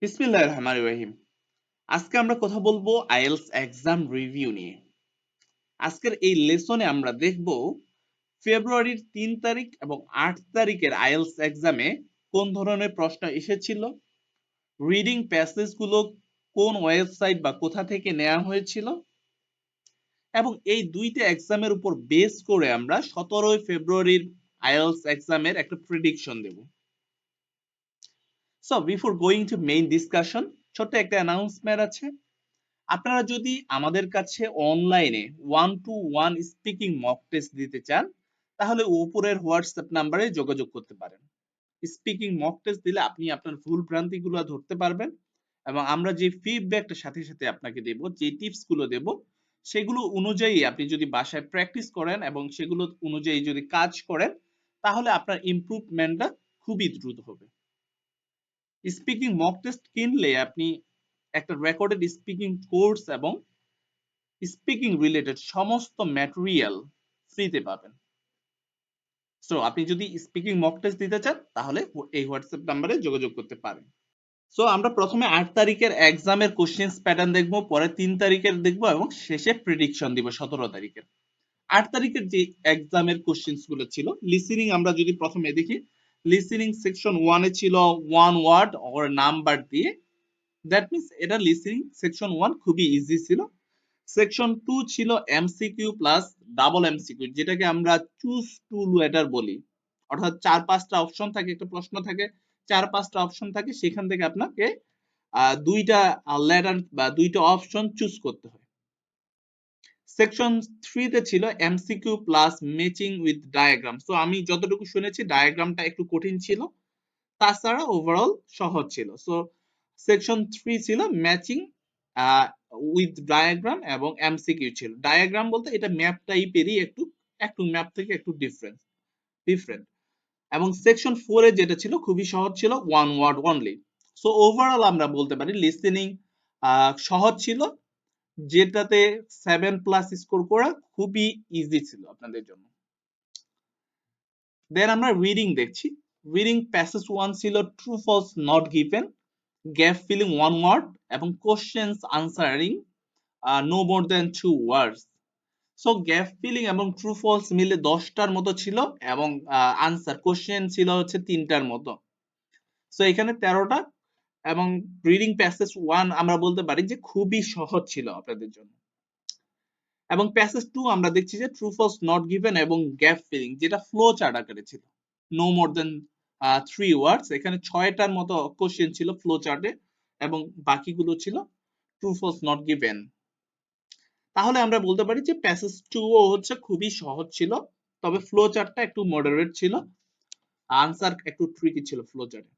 বিসমিল্লাহির রহমানির রহিম। আজকে আমরা কথা বলবো আইএলটিএস এক্সাম রিভিউ নিয়ে। আজকের এই লেসনে আমরা দেখব ফেব্রুয়ারির ৩ তারিখ এবং ৮ তারিখের আইএলটিএস এক্সামে কোন ধরনের প্রশ্ন এসেছিল, রিডিং প্যাসেজ গুলো কোন ওয়েবসাইট বা কোথা থেকে নেওয়া হয়েছিল এবং এই দুইটা এক্সামের উপর বেস করে আমরা ১৭ ফেব্রুয়ারির আইএলটিএস এক্সামের একটা প্রেডিকশন দেব। So before going to main discussion, ছোট্ট একটা অ্যানাউন্সমেন্ট আছে। আপনারা যদি আমাদের কাছে অনলাইনে 1-to-1 স্পিকিং মক টেস্ট দিতে চান, তাহলে উপরের হোয়াটসঅ্যাপ নাম্বারে যোগাযোগ করতে পারেন। স্পিকিং মক টেস্ট দিলে আপনি আপনার ভুল ভ্রান্তিগুলো ধরতে পারবেন এবং আমরা যে ফিডব্যাকটা সাথে সাথে আপনাকে দেব, যে টিপস গুলো দেব, সেগুলো অনুযায়ী আপনি যদি বাসায় প্র্যাকটিস করেন এবং সেগুলো অনুযায়ী যদি কাজ করেন, তাহলে আপনার ইমপ্রুভমেন্টটা খুবই দ্রুত হবে। স্পিকিং মক টেস্ট কিনলে আপনি একটা রেকর্ডেড স্পিকিং কোর্স এবং স্পিকিং রিলেটেড সমস্ত ম্যাটেরিয়াল ফ্রিতে পাবেন। সো আপনি যদি স্পিকিং মক টেস্ট দিতে চান, তাহলে এই হোয়াটসঅ্যাপ নাম্বারে যোগাযোগ করতে পারেন। সো আমরা প্রথমে ৮ তারিখের এক্সামের কোশ্চেন্স প্যাটার্ন দেখব, পরে ৩ তারিখের দেখব এবং শেষে প্রেডিকশন দিব ১৭ তারিখের। ৮ তারিখের যে এক্সামের কোশ্চেন্স গুলো ছিল, লিসেনিং আমরা যদি প্রথমে দেখি, লিসেনিং সেকশন 1 এ ছিল ওয়ান ওয়ার্ড অর নাম্বার দিয়ে। দ্যাট মিন্স এটা লিসেনিং সেকশন 1 খুবই ইজি ছিল। সেকশন 2 ছিল এমসিকিউ প্লাস ডাবল এমসিকিউ, যেটাকে আমরা চুজ টু লেটার বলি। অর্থাৎ ৪-৫টা অপশন থাকে, একটা প্রশ্ন থাকে, ৪-৫টা অপশন থাকে, সেখান থেকে আপনাকে দুইটা লেটার বা দুইটা অপশন চুজ করতে হয়। সেকশন 3 তে ছিল MCQ plus matching with diagram. So আমি যতটুকু শুনেছি ডায়াগ্রামটা একটু কঠিন ছিল, তাছাড়া ওভারঅল সহজ ছিল। সো সেকশন 3 ছিল ম্যাচিং উইথ ডায়াগ্রাম এবং এমসিকিউ ছিল। ডায়াগ্রাম বলতে এটা ম্যাপ টাইপেরই, একটু একটু ম্যাপ থেকে একটু ডিফারেন্ট। এবং সেকশন 4 এ যেটা ছিল খুবই সহজ ছিল, one word only. So overall আমরা বলতে পারি লিসেনিং সহজ ছিল, যেটাতে 7+ স্কোর করা খুবই ইজি ছিল আপনাদের জন্য। দেন আমরা রিডিং দেখছি। রিডিং প্যাসেজ 1 ছিল true false not given, gap filling 1 word এবং questions answering no more than 2 words. So gap filling এবং ট্রু ফলস মিলে 10টার মতো ছিল এবং আনসার কোশ্চেন ছিল হচ্ছে 3টার মতো। সো এখানে 13টা। এবং রিডিং প্যাসেজ 1 আমরা বলতে পারি যে খুবই সহজ ছিল আপনাদের জন্য। এবং প্যাসেজ 2 আমরা দেখছি যে ট্রু ফলস নট গিভেন এবং গ্যাপ ফিলিং, যেটা ফ্লো চার্ট আকারে ছিল, নো মোর দেন 3 ওয়ার্ডস। এখানে 6টার মতো কোশ্চেন ছিল ফ্লো চার্টে এবং বাকিগুলো ছিল ট্রু ফলস নট গিভেন। তাহলে আমরা বলতে পারি যে প্যাসেজ 2 ও হচ্ছে খুবই সহজ ছিল, তবে ফ্লো চার্টটা একটু মডারেট ছিল, আনসার একটু ট্রিকি ছিল ফ্লো চার্টে।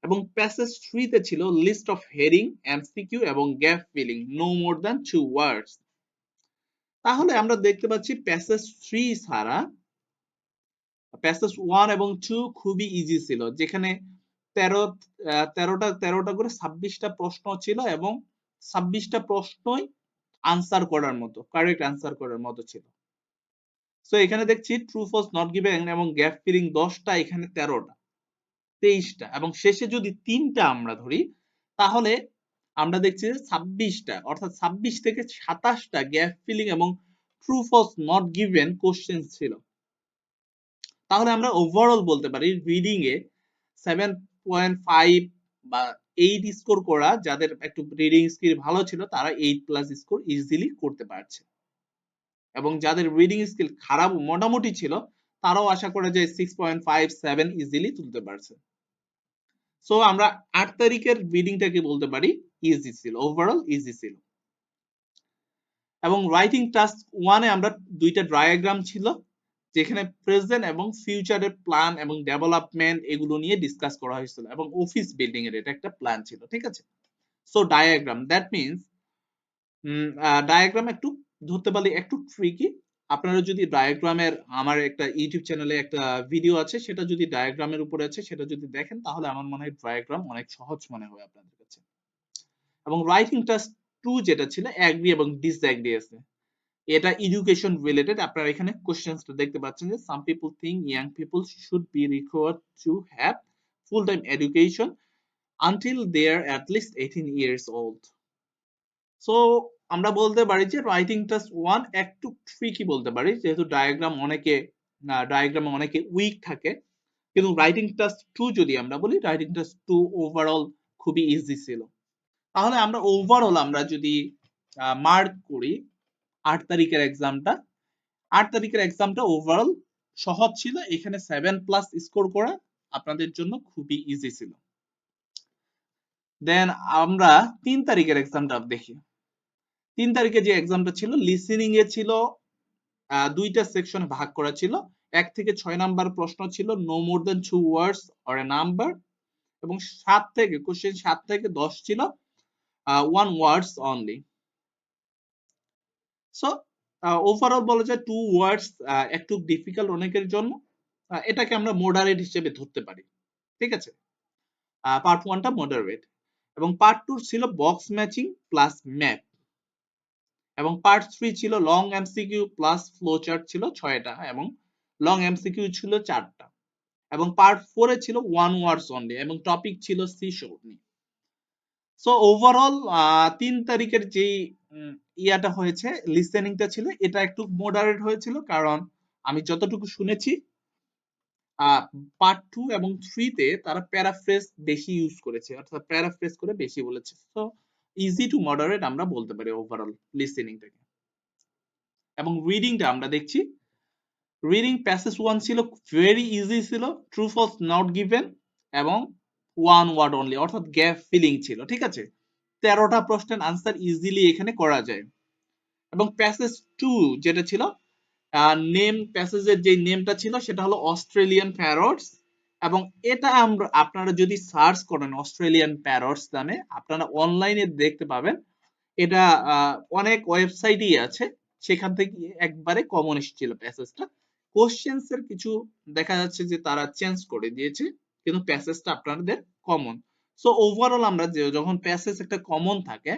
এবং প্যাসেজ 3 তে ছিল লিস্ট অফ হেডিং, এমসিকিউ এবং gap filling no more than 2 words. তাহলে আমরা দেখতে পাচ্ছি প্যাসেজ 3 ছাড়া প্যাসেজ 1 এবং 2 খুবই ইজি ছিল, যেখানে 13টা করে 26টা প্রশ্ন ছিল এবং 26টা প্রশ্নই আনসার করার মতো, কারেক্ট আনসার করার মতো ছিল। সো এখানে দেখছি ট্রু ফলস নট গিভেন এবং গ্যাপ ফিলিং 10টা, এখানে 13টা, 23টা এবং শেষে যদি 3টা আমরা ধরি, তাহলে আমরা দেখছি যে 26টা, অর্থাৎ 26 থেকে 27টা গ্যাপ ফিলিং এবং true false not given question ছিল। তাহলে আমরা ওভারঅল বলতে পারি রিডিং এ 7.5 বা 8 স্কোর করা, যাদের একটু রিডিং স্কিল ভালো ছিল তারা 8+ স্কোর ইজিলি করতে পারছে এবং যাদের রিডিং স্কিল খারাপ মোটামুটি ছিল, তারাও আশা করে যে 6.5-7 ইজিলি তুলতে পারছে। সো আমরা ৮ তারিখের রিডিংটাকে বলতে পারি ইজি ছিল, ওভারঅল ইজি ছিল। এবং রাইটিং টাস্ক 1 এ আমরা দুইটা ডায়াগ্রাম ছিল, যেখানে প্রেজেন্ট এবং ফিউচারের প্ল্যান এবং ডেভেলপমেন্ট এগুলো নিয়ে ডিসকাস করা হয়েছিল এবং অফিস বিল্ডিং এর এটা একটা প্ল্যান ছিল, ঠিক আছে। So diagram, that means diagram একটু ধরতে পারলে একটু ট্রিকি। আপনারা যদি ডায়াগ্রামের, আমার একটা ইউটিউব চ্যানেলে একটা ভিডিও আছে, সেটা যদি ডায়াগ্রামের উপরে আছে, সেটা যদি দেখেন, তাহলে আমার মনে হয় ডায়াগ্রাম অনেক সহজ মনে হয় আপনাদের কাছে। এবং রাইটিং টাস্ক 2 যেটা ছিল অ্যাগ্রি এবং ডিসঅ্যাগ্রি আছে, এটা এডুকেশন রিলেটেড। আপনারা এখানে কোশ্চেনসটা দেখতে পাচ্ছেন যে some people think young people should be required to have full time education, until they are at least 18 years old. So আমরা বলতে পারি যে রাইটিং টাস্ক 1 একটু ট্রিকি বলতে পারি, যেহেতু ডায়াগ্রামে অনেকে উইক থাকে। কিন্তু রাইটিং টাস্ক 2 যদি আমরা বলি, রাইটিং টাস্ক 2 ওভারঅল খুবই ইজি ছিল। তাহলে আমরা ওভারঅল আমরা যদি মার্ক করি 8 তারিখের এক্সামটা, 8 তারিখের এক্সামটা ওভারঅল সহজ ছিল। এখানে 7+ স্কোর করা আপনাদের জন্য খুবই ইজি ছিল। দেন আমরা 3 তারিখের এক্সামটা দেখি। 3 তারিখে যে এক্সামটা ছিল, লিসেনিং এ ছিল দুইটা সেকশনে ভাগ করা ছিল। 1 থেকে 6 নাম্বার প্রশ্ন ছিল no more than 2 words or a number, এবং 7 থেকে 10 ছিল 1 ওয়ার্ডস অনলি। সো ওভারঅল বলা যায় 2 ওয়ার্ডস একটু ডিফিকাল্ট অনেকের জন্য, এটাকে আমরা মডারেট হিসেবে ধরতে পারি। ঠিক আছে, পার্ট 1 টা মডারেট, এবং পার্ট 2 ছিল বক্স ম্যাচিং প্লাস ম্যাপ, এবং পার্ট 3 ছিল long MCQ plus flow chart ছিল 6টা, এবং লং এমসিকিউ ছিল 4টা, এবং পার্ট 4 এ ছিল 1 ওয়ার্ডস অনলি, এবং টপিক ছিল সি শোর নিয়ে। সো ওভারঅল 3 তারিখের যেই ইয়াটা হয়েছে, লিসেনিংটা ছিল, এটা একটু মডারেট হয়েছিল, কারণ আমি যতটুকু শুনেছি পার্ট 2 এবং 3 তে তারা প্যারাফ্রেজ বেশি ইউজ করেছে, অর্থাৎ প্যারাফ্রেজ করে বেশি বলেছে। সো ইজি টু মডারেট আমরা বলতে পারি ওভারঅল লিসেনিংটাকে। এবং রিডিংটা আমরা দেখছি, রিডিং প্যাসেজ 1 ছিল ভেরি ইজি ছিল, ট্রু ফলস নট গিভেন, এবং 1 ওয়ার্ড অনলি, অর্থাৎ গ্যাপ ফিলিং ছিল। ঠিক আছে, 13টা প্রশ্নের আনসার ইজিলি এখানে করা যায়। এবং প্যাসেজ 2 যেটা ছিল, নেম প্যাসেজের যে নেমটা ছিল সেটা হলো অস্ট্রেলিয়ান প্যারটস, এবং এটা আপনারা যদি সার্চ করেন অস্ট্রেলিয়ান প্যারটস নামে, আপনারা অনলাইনে দেখতে পাবেন। এটা অনেক ওয়েবসাইটই আছে, সেখান থেকে একবারে কমন এসেছিল প্যাসেজটা। কোশ্চেন্স এর কিছু দেখা যাচ্ছে যে তারা চেঞ্জ করে দিয়েছে, কিন্তু প্যাসেজটা আপনাদের কমন। সো ওভারঅল আমরা যখন প্যাসেজ একটা কমন থাকে,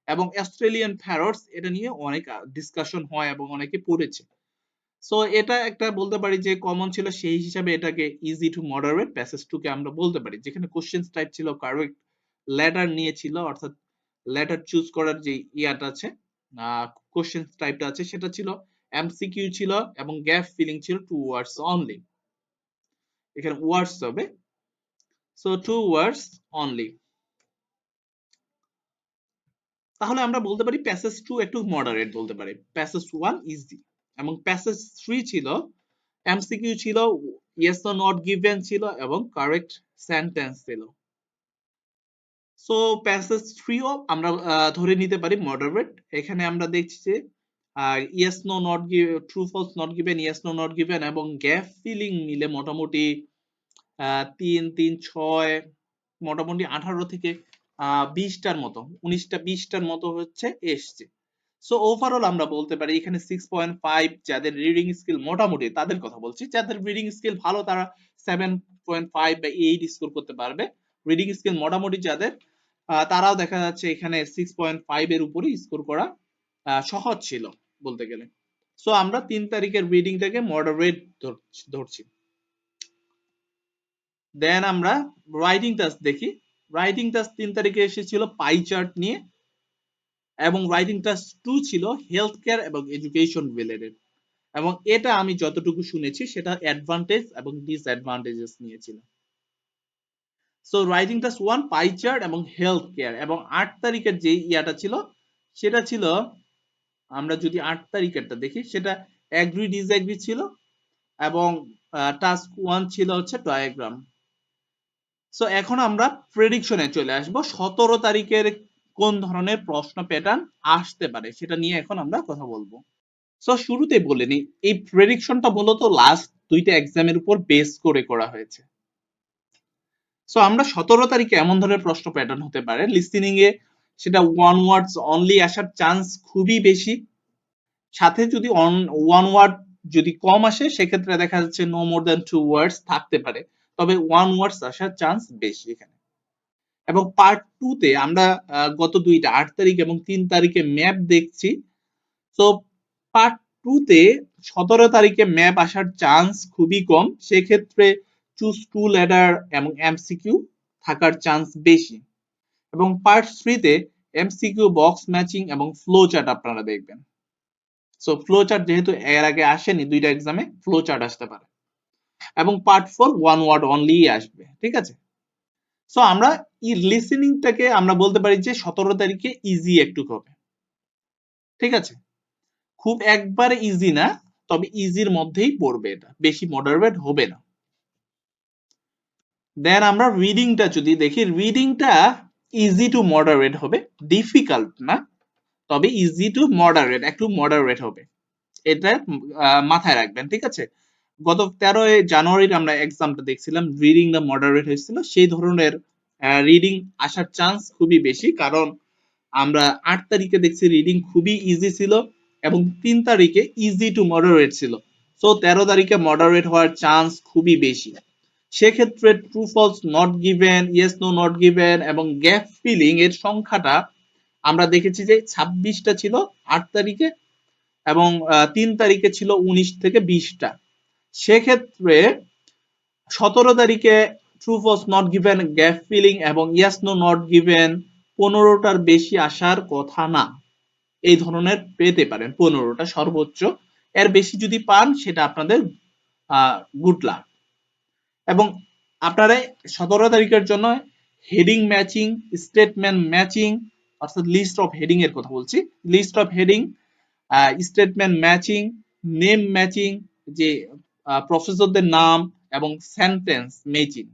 এবং অস্ট্রেলিয়ান প্যারটস এটা নিয়ে অনেক ডিসকাশন হয় এবং অনেকে পড়েছে। সো এটা একটা বলতে পারি যে কমন ছিল, সেই হিসাবে এটাকে ইজি টু মডারেট প্যাসেজ 2 কে আমরা বলতে পারি, যেখানে কোশ্চেন্স টাইপ ছিল কারেক্ট লেটার নিয়েছিল, অর্থাৎ লেটার চুজ করার যে ইয়াটা আছে, কোশ্চেন টাইপটা আছে, সেটা ছিল এমসিকিউ ছিল, এবং গ্যাপ ফিলিং ছিল 2 ওয়ার্ডস অনলি। এখানে ওয়ার্ডস হবে, সো 2 ওয়ার্ডস অনলি। তাহলে আমরা বলতে পারি প্যাসেজ 2 একটু মডারেট বলতে পারি, প্যাসেজ 1 ইজি, এবং প্যাসেজ 3 ছিল এমসিকিউ ছিল, ইয়েস অর নট গিভেন ছিল, এবং কারেক্ট সেন্টেন্স ছিল। সো প্যাসেজ 3 ও আমরা ধরে নিতে পারি মডারেট। এখানে আমরা দেখছি যে yes no not give, true false not given, yes no not given, এবং গ্যাপ ফিলিং মিলে মোটামুটি 3 3 6 মোটামুটি 18 থেকে 20টার মতো, 19টা 20টার মতো হচ্ছে এসছে। সো ওভারঅল আমরা বলতে পারি এখানে 6.5, যাদের রিডিং স্কিল মোটামুটি তাদের কথা বলছি, যাদের রিডিং স্কিল ভালো তারা 7.5 বা 8 স্কোর করতে পারবে। রিডিং স্কিল মোটামুটি যাদের, তারাও দেখা যাচ্ছে এখানে 6.5 এর উপরে স্কোর করা সহজ ছিল বলতে গেলে। সো আমরা 3 তারিখের রিডিংটাকে মডারেট ধরছি। দেন আমরা রাইটিং টাস্ক দেখি। রাইটিং টাস্ক 3 তারিখে এসেছিল পাই চার্ট নিয়ে, এবং রাইটিং টাস্ক 2 ছিল হেলথ কেয়ার এবং এডুকেশন রিলেটেড, এবং এটা আমি যতটুকু শুনেছি সেটা অ্যাডভান্টেজ এবং ডিসঅ্যাডভান্টেজেস নিয়েছিল। So writing task 1 pie chart এবং হেলথ কেয়ার, এবং 8 তারিখের যে ইয়াটা ছিল সেটা ছিল, আমরা যদি 8 তারিখেরটা দেখি, সেটা অ্যাগ্রি ডিসঅ্যাগ্রি ছিল, এবং টাস্ক 1 ছিল হচ্ছে ডায়াগ্রাম। সো এখন আমরা প্রেডিকশনে চলে আসব, 17 তারিখের কোন ধরনের প্রশ্ন প্যাটার্ন আসতে পারে সেটা নিয়ে এখন আমরা কথা বলবো। সো শুরুতেই বলে নিই, এই প্রেডিকশনটা মূলত লাস্ট 2টা এক্সামের উপর বেস করে করা হয়েছে। সো আমরা 17 তারিখে এমন ধরনের প্রশ্ন প্যাটার্ন হতে পারে লিসেনিং এ, সেটা 1 ওয়ার্ডস অনলি আসার চান্স খুবই বেশি। সাথে যদি 1 ওয়ার্ড যদি কম আসে, সেক্ষেত্রে দেখা যাচ্ছে নো মোর দ্যান 2 ওয়ার্ডস থাকতে পারে, তবে 1 ওয়ার্ডস আসার চান্স বেশি এখানে। এবং পার্ট 2 তে আমরা গত 8 তারিখ এবং 3 তারিখে ম্যাপ দেখছি। তো পার্ট 2 তে 17 তারিখে ম্যাপ আসার চান্স খুবই কম, সেক্ষেত্রে চুজ টু লেটার এবং এমসিকিউ থাকার চান্স বেশি। এবং পার্ট 3 তে এমসিকিউ, বক্স ম্যাচিং এবং ফ্লো চার্ট আপনারা দেখবেন। সো ফ্লো চার্ট যেহেতু এর আগে আসেনি, দুইটা এক্সামে ফ্লো চার্ট আসতে পারে। এবং পার্ট 4 ওয়ান ওয়ার্ড অনলি আসবে, ঠিক আছে। সো আমরা লিসেনিংটাকে আমরা বলতে পারি যে 17 তারিখে ইজি একটু হবে, ঠিক আছে। খুব একবারে ইজি না, তবে ইজির মধ্যেই পড়বে, এটা বেশি মডারেট হবে না। দেন আমরা রিডিংটা যদি দেখি, রিডিংটা ইজি টু মডারেট হবে, ডিফিকাল্ট না, তবে ইজি টু মডারেট, একটু মডারেট হবে, এটা মাথায় রাখবেন, ঠিক আছে। গত 13 জানুয়ারির আমরা এক্সামটা দেখছিলাম, রিডিংটা মডারেট হয়েছিল, সেই ধরনের রিডিং আসার চান্স খুবই বেশি, কারণ আমরা 8 তারিখে দেখছি রিডিং খুবই ইজি ছিল এবং 3 তারিখে ইজি টু মডারেট ছিল। সো 13 তারিখে মডারেট হওয়ার চান্স খুবই বেশি। সেক্ষেত্রে true false, not given, yes no not given এবং গ্যাপ ফিলিং এর সংখ্যাটা আমরা দেখেছি যে 26টা ছিল 8 তারিখে, এবং 3 তারিখে ছিল 19 থেকে 20টা। সেক্ষেত্রে 17 তারিখে true false, not given, gap filling এবং ইয়েস নো নট গিভেন 15টার বেশি আসার কথা না। এই ধরনের পেতে পারেন 15টা সর্বোচ্চ, এর বেশি যদি পান সেটা আপনাদের গুড লাক। এবং আপনারা 17 তারিখের জন্য হেডিং ম্যাচিং, স্টেটমেন্ট ম্যাচিং, অর্থাৎ লিস্ট অফ হেডিং এর কথা বলছি, list of heading, statement matching, name matching, যে প্রফেসরদের নাম এবং সেন্টেন্স ম্যাচিং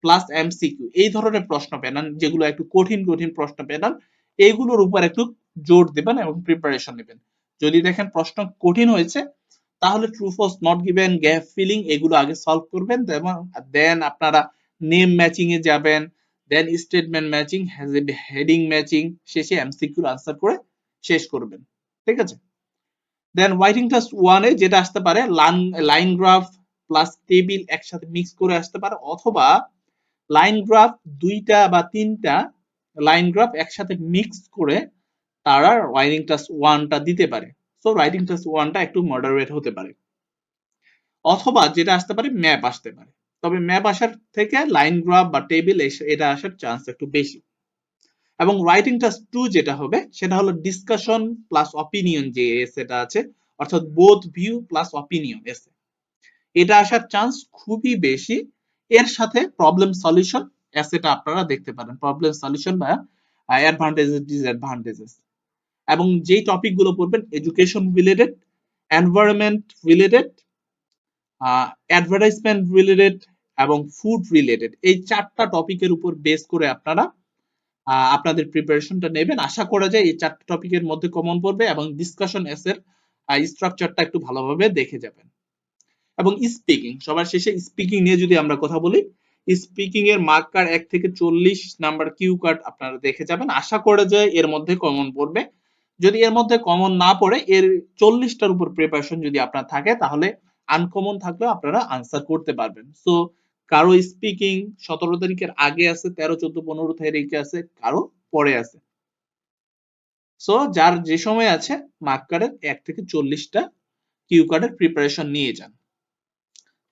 প্লাস এমসিকিউ, এই ধরনের প্রশ্ন পেনান, যেগুলো একটু কঠিন কঠিন প্রশ্ন পেনান, এইগুলোর উপর একটু জোর দেবেন এবং প্রিপারেশন নেবেন। যদি দেখেন প্রশ্ন কঠিন হয়েছে, তাহলে true false, not given, gap filling এগুলো আগে সলভ করবেন, দেন আপনারা নেম ম্যাচিং এ যাবেন, দেন স্টেটমেন্ট ম্যাচিং, হেডিং ম্যাচিং, শেষে এমসিকিউর আনসার করে শেষ করবেন, ঠিক আছে। দেন রাইটিং টেস্ট 1 এ যেটা আসতে পারে, লাইন গ্রাফ প্লাস টেবিল একসাথে মিক্স করে আসতে পারে, অথবা লাইন গ্রাফ 2টা বা 3টা লাইন গ্রাফ একসাথে মিক্স করে তারা রাইটিং টেস্ট 1টা দিতে পারে। সো রাইটিং টেস্ট 1টা একটু মডারেট হতে পারে। অথবা যেটা আসতে পারে, ম্যাপ আসতে পারে, তবে ম্যাপ আসার থেকে লাইন গ্রাফ বা টেবিল এটা আসার চান্স একটু বেশি। এবং রাইটিং টেস্ট 2 যেটা হবে সেটা হলো ডিসকাশন প্লাস অপিনিয়ন, যে এসেটা আছে, অর্থাৎ বোথ ভিউ প্লাস অপিনিয়ন এসে, এটা আসার চান্স খুবই বেশি। এর সাথে প্রবলেম সলিউশন এসেটা আপনারা দেখতে পারেন, প্রবলেম সলিউশন বা অ্যাডভান্টেজেস ডিসঅ্যাডভান্টেজেস। এবং যেই টপিকগুলো পড়বেন, education related, environment related, advertisement related এবং ফুড রিলেটেড, এই 4টা টপিকের উপর বেস করে আপনারা আপনাদের প্রিপারেশনটা নেবেন। আশা করা যায় এই 4টা টপিকের মধ্যে কমন পড়বে, এবং ডিসকাশন এসের স্ট্রাকচারটা একটু ভালোভাবে দেখে যাবেন। এবং স্পিকিং, সবার শেষে স্পিকিং নিয়ে যদি আমরা কথা বলি, স্পিকিং এর মার্কার 1 থেকে 40 নাম্বার কিউ কার্ড আপনারা দেখে যাবেন। আশা করা যায় এর মধ্যে কমন পড়বে। যদি এর মধ্যে কমন না পড়ে, এর 40টার উপর প্রিপারেশন যদি আপনার থাকে, তাহলে আনকমন থাকলেও আপনারা আনসার করতে পারবেন। সো কারো স্পিকিং 17 তারিখের আগে আছে, 13, 14, 15 তারিখে আছে, কারো পরে আছে। সো যার যে সময় আছে, মার্কারের 1 থেকে 40টা কিউ কার্ডের প্রিপারেশন নিয়ে যান,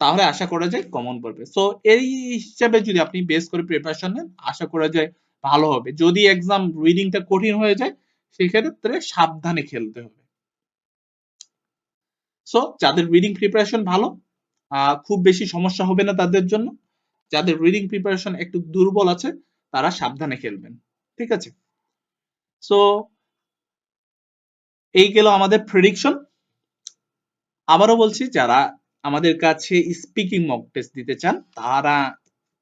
তাহলে আশা করা যায় কমন পড়বে। সো এই হিসাবে যদি আপনি বেস করে প্রিপারেশন নেন, আশা করা যায় ভালো হবে। যদি এক্সাম রিডিংটা কঠিন হয়ে যায়, সেক্ষেত্রে সাবধানে খেলতে হবে। সো যাদের রিডিং প্রিপারেশন ভালো, খুব বেশি সমস্যা হবে না তাদের জন্য। যাদের রিডিং প্রিপারেশন একটু দুর্বল আছে, তারা সাবধানে খেলবেন, ঠিক আছে। সো এই গেল আমাদের প্রেডিকশন। আবারও বলছি, যারা আমাদের কাছে স্পিকিং মক টেস্ট দিতে চান, তারা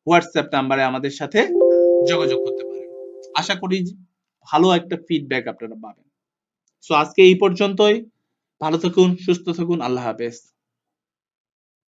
হোয়াটসঅ্যাপ নাম্বারে আমাদের সাথে যোগাযোগ করতে পারেন। আশা করি ভালো একটা ফিডব্যাক আপনারা পাবেন। সো আজকে এই পর্যন্তই। ভালো থাকুন, সুস্থ থাকুন, আল্লাহ হাফেজ।